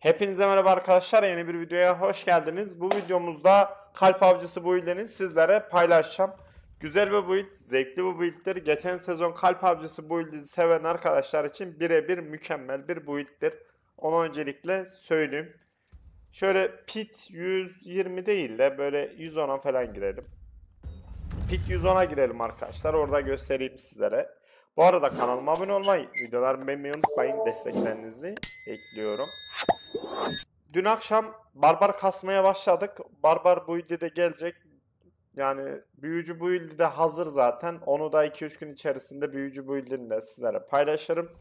Hepinize merhaba arkadaşlar, yeni bir videoya hoş geldiniz. Bu videomuzda Kalp Avcısı build'ini sizlere paylaşacağım. Güzel bir build, zevkli bir build'tir. Geçen sezon Kalp Avcısı build'i seven arkadaşlar için birebir mükemmel bir build'tir. Onu öncelikle söyleyeyim. Şöyle pit 120 değil de böyle 110'a falan girelim. Pit 110'a girelim arkadaşlar, orada göstereyim sizlere. Bu arada kanalıma abone olmayı, videolarımı beğenmeyi unutmayın, desteklerinizi bekliyorum. Dün akşam barbar kasmaya başladık. Barbar build'i de gelecek. Yani büyücü build'i de hazır zaten. Onu da 2-3 gün içerisinde büyücü build'ini de sizlere paylaşırım.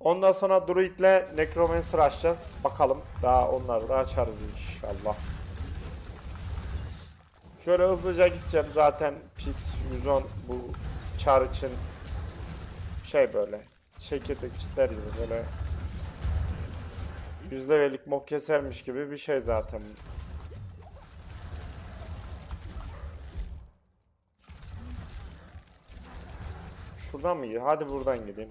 Ondan sonra Druid'le Necromancer açacağız. Bakalım, daha onları da açarız inşallah. Şöyle hızlıca gideceğim, zaten pit 110 bu çar için şey böyle çekirdek çitler gibi böyle %1'lik mob kesermiş gibi bir şey zaten. Şuradan mı gidiyor? Hadi buradan gideyim.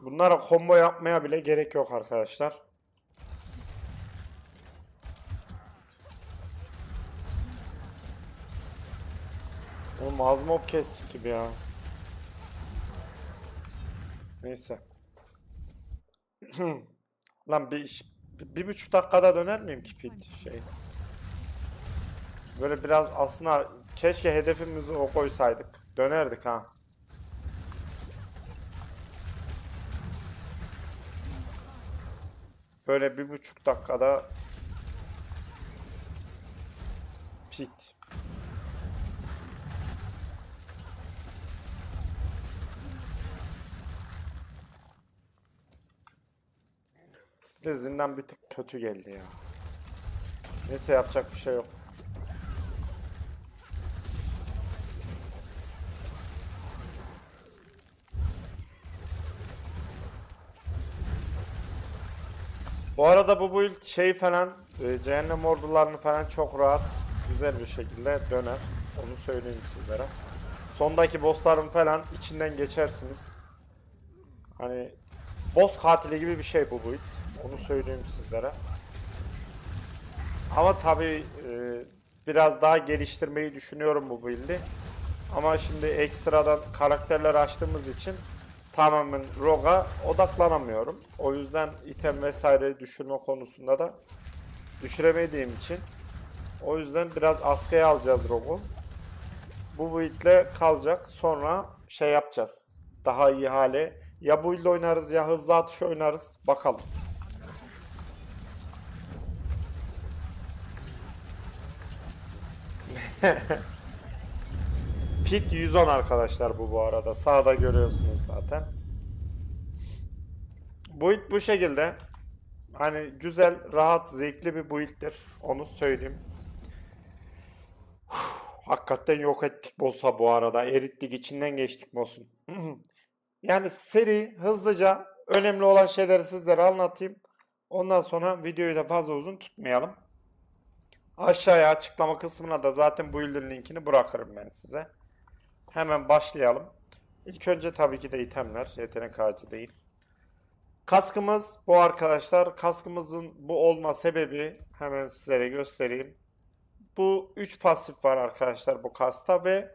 Bunlara combo yapmaya bile gerek yok arkadaşlar. Oğlum az mob kestik gibi ya. Neyse. Lan bir buçuk dakikada döner miyim ki pit şey? Böyle biraz aslında keşke hedefimizi o koysaydık. Dönerdik ha. Böyle bir buçuk dakikada pit. Bir de zindan bir tık kötü geldi ya. Neyse, yapacak bir şey yok. Bu arada bu build şey falan cehennem ordularını falan çok rahat güzel bir şekilde döner. Onu söyleyeyim sizlere. Sondaki bossların falan içinden geçersiniz. Hani boss katili gibi bir şey bu build. Onu söyleyeyim sizlere. Ama tabii biraz daha geliştirmeyi düşünüyorum bu build'i. Ama şimdi ekstradan karakterler açtığımız için tamamen Rogue'a odaklanamıyorum. O yüzden item vesaire düşürme konusunda da düşüremediğim için, o yüzden biraz askıya alacağız Rogue'u. Bu build'le kalacak. Sonra şey yapacağız. Daha iyi hale. Ya build oynarız ya hızlı atış oynarız. Bakalım. Pit 110 arkadaşlar bu arada. Sağda görüyorsunuz zaten. Build bu şekilde. Hani güzel, rahat, zevkli bir build'tir. Onu söyleyeyim. Hakikaten yok ettik boss'a bu arada. Erittik, içinden geçtik boss'un. Yani seri, hızlıca önemli olan şeyleri sizlere anlatayım. Ondan sonra videoyu da fazla uzun tutmayalım. Aşağıya açıklama kısmına da zaten bu build'in linkini bırakırım ben size. Hemen başlayalım. İlk önce tabii ki de itemler. Yetenek ağacı değil. Kaskımız bu arkadaşlar. Kaskımızın bu olma sebebi hemen sizlere göstereyim. Bu 3 pasif var arkadaşlar bu kasta ve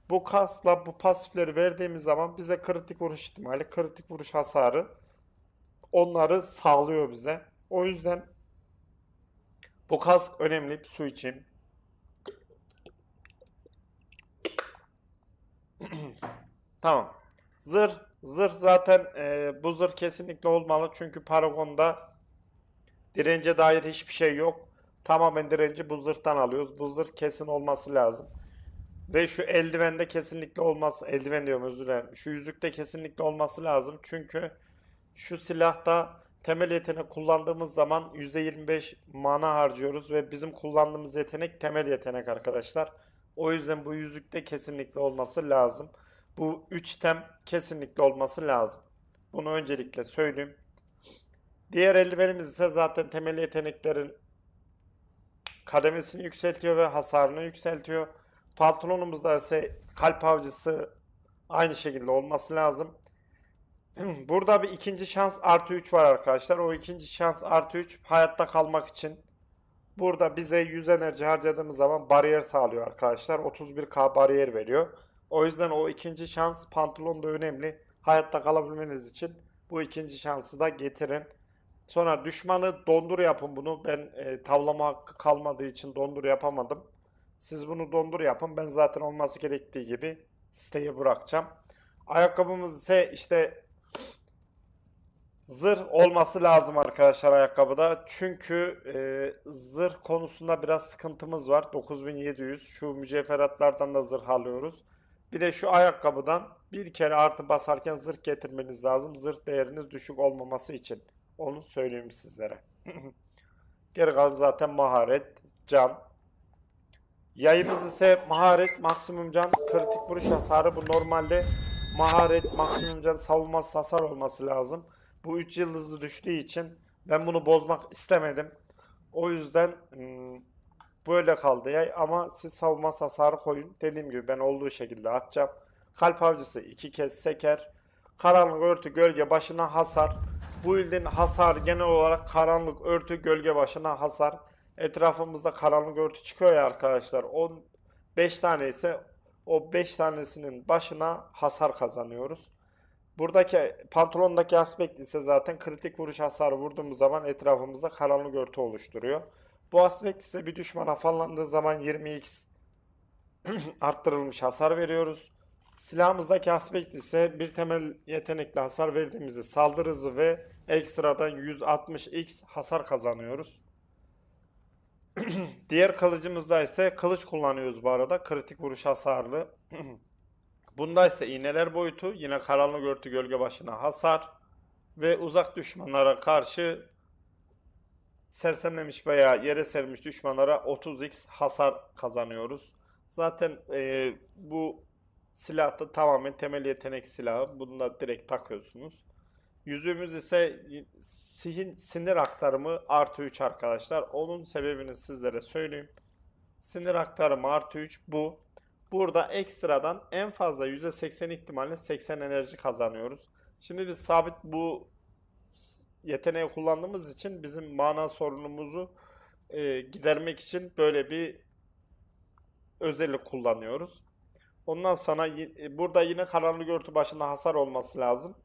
bu kasla bu pasifleri verdiğimiz zaman bize kritik vuruş ihtimali, kritik vuruş hasarı onları sağlıyor bize. O yüzden bu kask önemli su için. Tamam. Zırh zaten bu zırh kesinlikle olmalı çünkü Paragon'da dirence dair hiçbir şey yok. Tamamen direnci bu zırhtan alıyoruz. Bu zırh kesin olması lazım. Ve şu eldivende kesinlikle olması, eldiven diyorum özür dilerim. Şu yüzükte kesinlikle olması lazım. Çünkü şu silahta temel yetenek kullandığımız zaman %25 mana harcıyoruz ve bizim kullandığımız yetenek temel yetenek arkadaşlar. O yüzden bu yüzükte kesinlikle olması lazım. Bu 3 tem kesinlikle olması lazım. Bunu öncelikle söyleyeyim. Diğer eldivenimiz ise zaten temel yeteneklerin kademesini yükseltiyor ve hasarını yükseltiyor. Pantolonumuzda ise kalp avcısı aynı şekilde olması lazım. Burada bir ikinci şans artı 3 var arkadaşlar. O ikinci şans artı 3 hayatta kalmak için. Burada bize 100 enerji harcadığımız zaman bariyer sağlıyor arkadaşlar. 31k bariyer veriyor. O yüzden o ikinci şans pantolon da önemli. Hayatta kalabilmeniz için bu ikinci şansı da getirin. Sonra düşmanı dondur yapın bunu. Ben tavlama hakkı kalmadığı için dondur yapamadım. Siz bunu dondur yapın. Ben zaten olması gerektiği gibi siteye bırakacağım. Ayakkabımız ise işte zırh olması lazım arkadaşlar ayakkabıda. Çünkü zırh konusunda biraz sıkıntımız var. 9700. Şu mücevheratlardan da zırh alıyoruz. Bir de şu ayakkabıdan bir kere artı basarken zırh getirmeniz lazım. Zırh değeriniz düşük olmaması için. Onu söyleyeyim sizlere. Geri kalan zaten maharet, can. Yayımız ise maharet, maksimum can, kritik vuruş hasarı. Bu normalde maharet, maksimum can, savunması hasar olması lazım. Bu 3 yıldızlı düştüğü için ben bunu bozmak istemedim. O yüzden böyle kaldı yay ama siz savunması hasarı koyun. Dediğim gibi ben olduğu şekilde atacağım. Kalp avcısı 2 kez seker. Karanlık örtü gölge başına hasar. Bu ildin hasarı genel olarak karanlık örtü gölge başına hasar. Etrafımızda karanlık örtü çıkıyor ya arkadaşlar. 5 tane ise o 5 tanesinin başına hasar kazanıyoruz. Buradaki pantolondaki aspekt ise zaten kritik vuruş hasarı vurduğumuz zaman etrafımızda karanlık örtü oluşturuyor. Bu aspekt ise bir düşmana fallandığı zaman 20x arttırılmış hasar veriyoruz. Silahımızdaki aspekt ise bir temel yetenekli hasar verdiğimizde saldırı hızı ve ekstradan 160x hasar kazanıyoruz. Diğer kılıcımızda ise kılıç kullanıyoruz bu arada. Kritik vuruş hasarlı. Bunda ise iğneler boyutu yine karanlık örtü gölge başına hasar ve uzak düşmanlara karşı sersemlemiş veya yere sermiş düşmanlara 30x hasar kazanıyoruz. Zaten bu silah da tamamen temel yetenek silahı. Bunu da direkt takıyorsunuz. Yüzüğümüz ise sinir aktarımı artı 3 arkadaşlar. Onun sebebini sizlere söyleyeyim. Sinir aktarımı artı 3 bu. Burada ekstradan en fazla %80 ihtimalle 80 enerji kazanıyoruz. Şimdi biz sabit bu yeteneği kullandığımız için bizim mana sorunumuzu gidermek için böyle bir özellik kullanıyoruz. Ondan sonra burada yine karanlık örtü başında hasar olması lazım.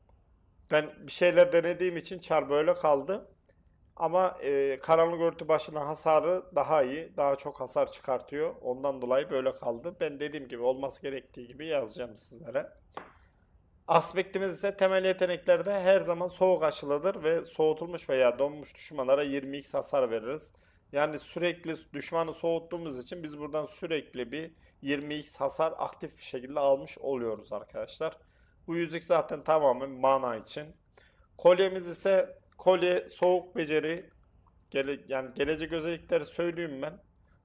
Ben bir şeyler denediğim için çar böyle kaldı. Ama karanlık örtü başına hasarı daha iyi. Daha çok hasar çıkartıyor. Ondan dolayı böyle kaldı. Ben dediğim gibi olması gerektiği gibi yazacağım sizlere. Aspektimiz ise temel yeteneklerde her zaman soğuk aşılıdır ve soğutulmuş veya donmuş düşmanlara 20x hasar veririz. Yani sürekli düşmanı soğuttuğumuz için biz buradan sürekli bir 20x hasar aktif bir şekilde almış oluyoruz arkadaşlar. Bu yüzük zaten tamamen mana için. Kolyemiz ise kolye soğuk beceri, yani gelecek özellikleri söyleyeyim ben.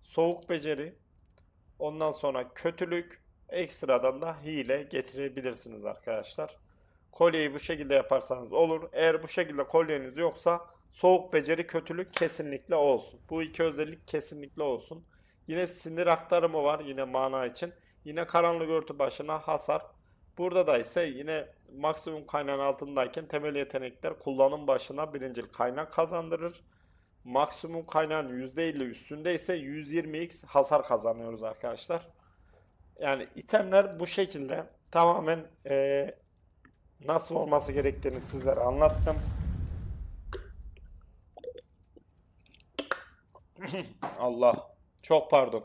Soğuk beceri, ondan sonra kötülük, ekstradan da hile getirebilirsiniz arkadaşlar. Kolyeyi bu şekilde yaparsanız olur. Eğer bu şekilde kolyeniz yoksa soğuk beceri kötülük kesinlikle olsun. Bu iki özellik kesinlikle olsun. Yine sinir aktarımı var yine mana için. Yine karanlık örtü başına hasar. Burada da ise yine maksimum kaynağın altındayken temel yetenekler kullanım başına birincil kaynak kazandırır. Maksimum kaynağın %50 üstünde ise 120x hasar kazanıyoruz arkadaşlar. Yani itemler bu şekilde tamamen nasıl olması gerektiğini sizlere anlattım. Allah, çok pardon.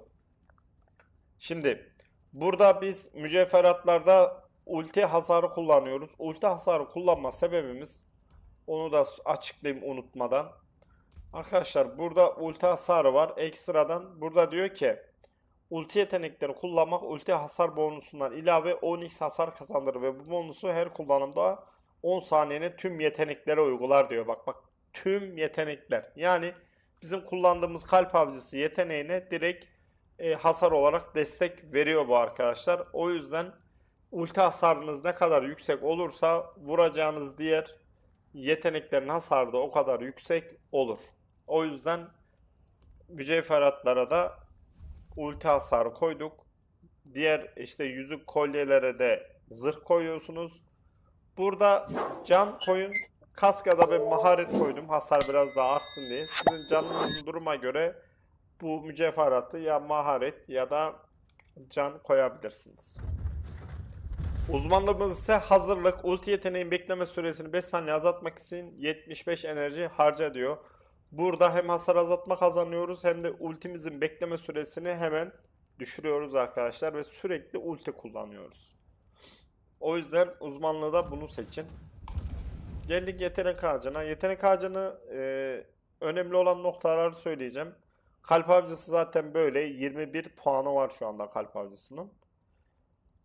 Şimdi burada biz mücevheratlarda ulti hasarı kullanıyoruz. Ulti hasarı kullanma sebebimiz, onu da açıklayayım unutmadan. Arkadaşlar burada ulti hasarı var. Ekstradan burada diyor ki ulti yetenekleri kullanmak ulti hasar bonusundan ilave 10x hasar kazandırır ve bu bonusu her kullanımda 10 saniyene tüm yeteneklere uygular diyor. Bak bak, tüm yetenekler. Yani bizim kullandığımız kalp avcısı yeteneğine direkt hasar olarak destek veriyor bu arkadaşlar. O yüzden ulti hasarınız ne kadar yüksek olursa vuracağınız diğer yeteneklerin hasarı da o kadar yüksek olur. O yüzden mücevheratlara da ulti hasarı koyduk. Diğer işte yüzük kolyelere de zırh koyuyorsunuz. Burada can koyun. Kask ya da ben maharet koydum. Hasar biraz daha artsın diye. Sizin canınızın duruma göre bu mücevheratı ya maharet ya da can koyabilirsiniz. Uzmanlığımız ise hazırlık. Ulti yeteneğin bekleme süresini 5 saniye azaltmak için 75 enerji harca diyor. Burada hem hasar azaltma kazanıyoruz hem de ultimizin bekleme süresini hemen düşürüyoruz arkadaşlar ve sürekli ulti kullanıyoruz. O yüzden uzmanlığı da bunu seçin. Geldik yetenek ağacına. Yetenek ağacını önemli olan noktaları söyleyeceğim. Kalp avcısı zaten böyle 21 puanı var şu anda kalp avcısının.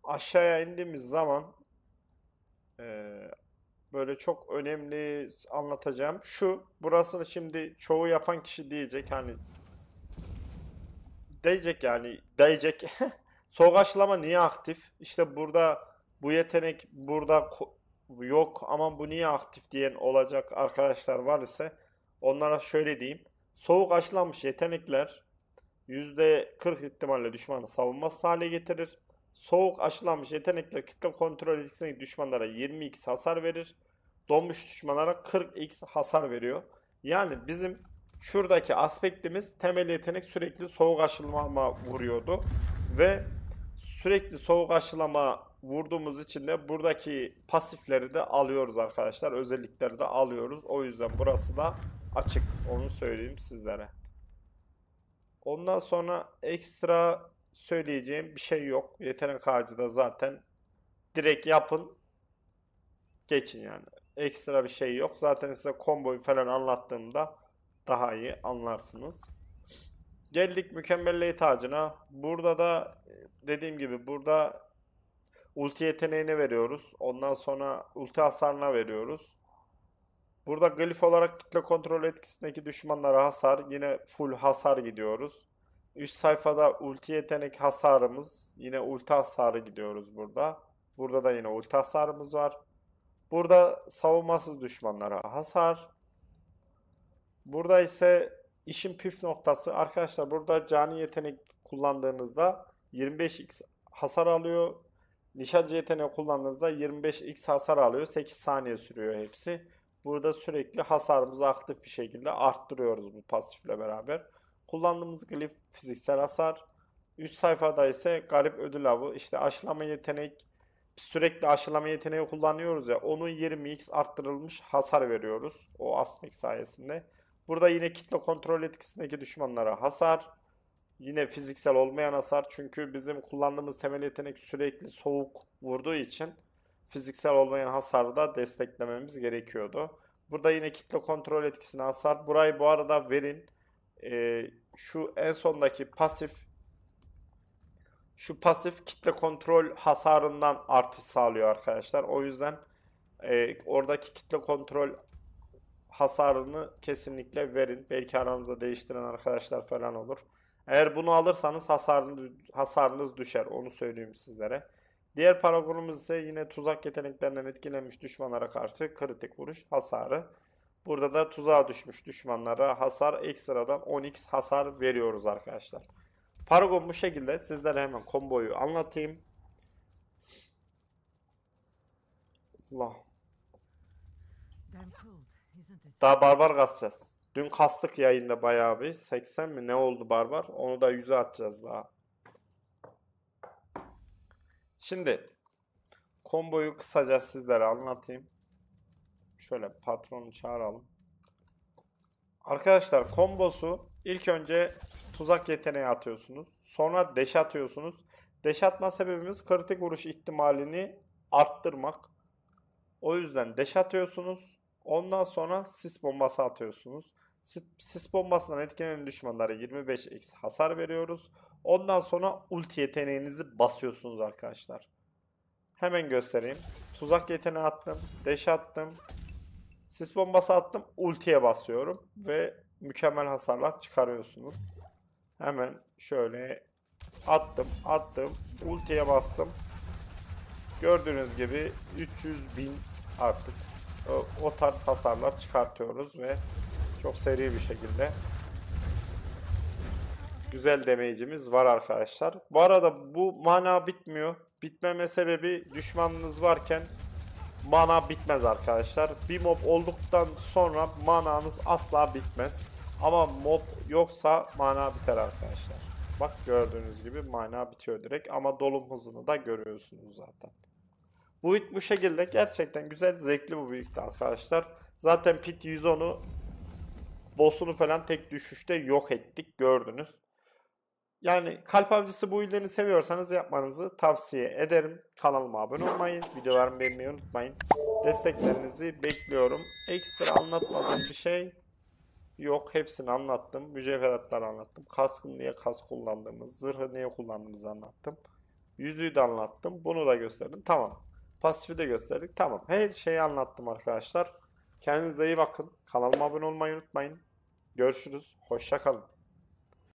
Aşağıya indiğimiz zaman böyle çok önemli anlatacağım. Burasını şimdi çoğu yapan kişi diyecek hani diyecek soğuk aşılama niye aktif? İşte burada bu yetenek burada yok ama bu niye aktif diyen olacak arkadaşlar var ise onlara şöyle diyeyim. Soğuk aşılanmış yetenekler %40 ihtimalle düşmanı savunmasız hale getirir. Soğuk aşılanmış yetenekler kitle kontrol etkisindeki düşmanlara 20x hasar verir. Donmuş düşmanlara 40x hasar veriyor. Yani bizim şuradaki aspektimiz temel yetenek sürekli soğuk aşılama vuruyordu. Ve sürekli soğuk aşılama vurduğumuz için de buradaki pasifleri de alıyoruz arkadaşlar. Özellikleri de alıyoruz. O yüzden burası da açık. Onu söyleyeyim sizlere. Ondan sonra ekstra söyleyeceğim bir şey yok. Yetenek ağacı da zaten direkt yapın. Geçin yani. Ekstra bir şey yok. Zaten size komboyu falan anlattığımda daha iyi anlarsınız. Geldik mükemmelliyet ağacına. Burada da dediğim gibi burada ulti yeteneğine veriyoruz. Ondan sonra ulti hasarına veriyoruz. Burada glif olarak kitle kontrol etkisindeki düşmanlara hasar. Yine full hasar gidiyoruz. Üst sayfada ulti yetenek hasarımız. Yine ulti hasarı gidiyoruz burada. Burada da yine ulti hasarımız var. Burada savunmasız düşmanlara hasar. Burada ise işin püf noktası. Arkadaşlar burada cani yetenek kullandığınızda 25x hasar alıyor. Nişancı yeteneği kullandığınızda 25x hasar alıyor. 8 saniye sürüyor hepsi. Burada sürekli hasarımızı aktif bir şekilde arttırıyoruz bu pasifle beraber. Kullandığımız glif fiziksel hasar. Üst sayfada ise garip ödül avı. İşte aşılama yetenek. Sürekli aşılama yeteneği kullanıyoruz ya. Onun 20x arttırılmış hasar veriyoruz. O asmek sayesinde. Burada yine kitle kontrol etkisindeki düşmanlara hasar. Yine fiziksel olmayan hasar. Çünkü bizim kullandığımız temel yetenek sürekli soğuk vurduğu için fiziksel olmayan hasarı da desteklememiz gerekiyordu. Burada yine kitle kontrol etkisine hasar. Burayı bu arada verin. Şu en sondaki pasif kitle kontrol hasarından artış sağlıyor arkadaşlar. O yüzden oradaki kitle kontrol hasarını kesinlikle verin. Belki aranızda değiştiren arkadaşlar falan olur. Eğer bunu alırsanız hasarınız düşer. Onu söyleyeyim sizlere. Diğer paragonumuz ise yine tuzak yeteneklerinden etkilenmiş düşmanlara karşı kritik vuruş hasarı. Burada da tuzağa düşmüş düşmanlara hasar ekstradan 10x hasar veriyoruz arkadaşlar. Paragon bu şekilde. Sizlere hemen komboyu anlatayım. Allah. Daha barbar kasacağız. Dün kastık yayında bayağı bir. 80 mi ne oldu barbar? Onu da 100'e atacağız daha. Şimdi komboyu kısaca sizlere anlatayım. Şöyle patronu çağıralım. Arkadaşlar kombosu ilk önce tuzak yeteneği atıyorsunuz. Sonra deş atıyorsunuz. Deş atma sebebimiz kritik vuruş ihtimalini arttırmak. O yüzden deş atıyorsunuz. Ondan sonra sis bombası atıyorsunuz. Sis bombasından etkilenen düşmanlara 25x hasar veriyoruz. Ondan sonra ulti yeteneğinizi basıyorsunuz arkadaşlar. Hemen göstereyim. Tuzak yeteneği attım. Deş attım. Sis bombası attım. Ultiye basıyorum. Ve mükemmel hasarlar çıkarıyorsunuz. Hemen şöyle attım. Ultiye bastım. Gördüğünüz gibi 300.000 artık o tarz hasarlar çıkartıyoruz ve çok seri bir şekilde güzel damage'imiz var arkadaşlar. Bu arada bu mana bitmiyor. Bitmeme sebebi düşmanınız varken mana bitmez arkadaşlar. Bir mob olduktan sonra mananız asla bitmez. Ama mob yoksa mana biter arkadaşlar. Bak gördüğünüz gibi mana bitiyor direkt ama dolum hızını da görüyorsunuz zaten. Bu şekilde gerçekten güzel, zevkli bu büyükte arkadaşlar. Zaten Pit 110'u boss'unu falan tek düşüşte yok ettik, gördünüz. Yani kalp avcısı bu illerini seviyorsanız yapmanızı tavsiye ederim. Kanalıma abone olmayı, videolarımı beğenmeyi unutmayın. Desteklerinizi bekliyorum. Ekstra anlatmadığım bir şey yok. Hepsini anlattım. Mücevheratları anlattım. Kaskın niye kask kullandığımız, zırhı niye kullandığımızı anlattım. Yüzüğü de anlattım. Bunu da gösterdim. Tamam. Pasifi de gösterdik. Tamam. Her şeyi anlattım arkadaşlar. Kendinize iyi bakın. Kanalıma abone olmayı unutmayın. Görüşürüz. Hoşça kalın.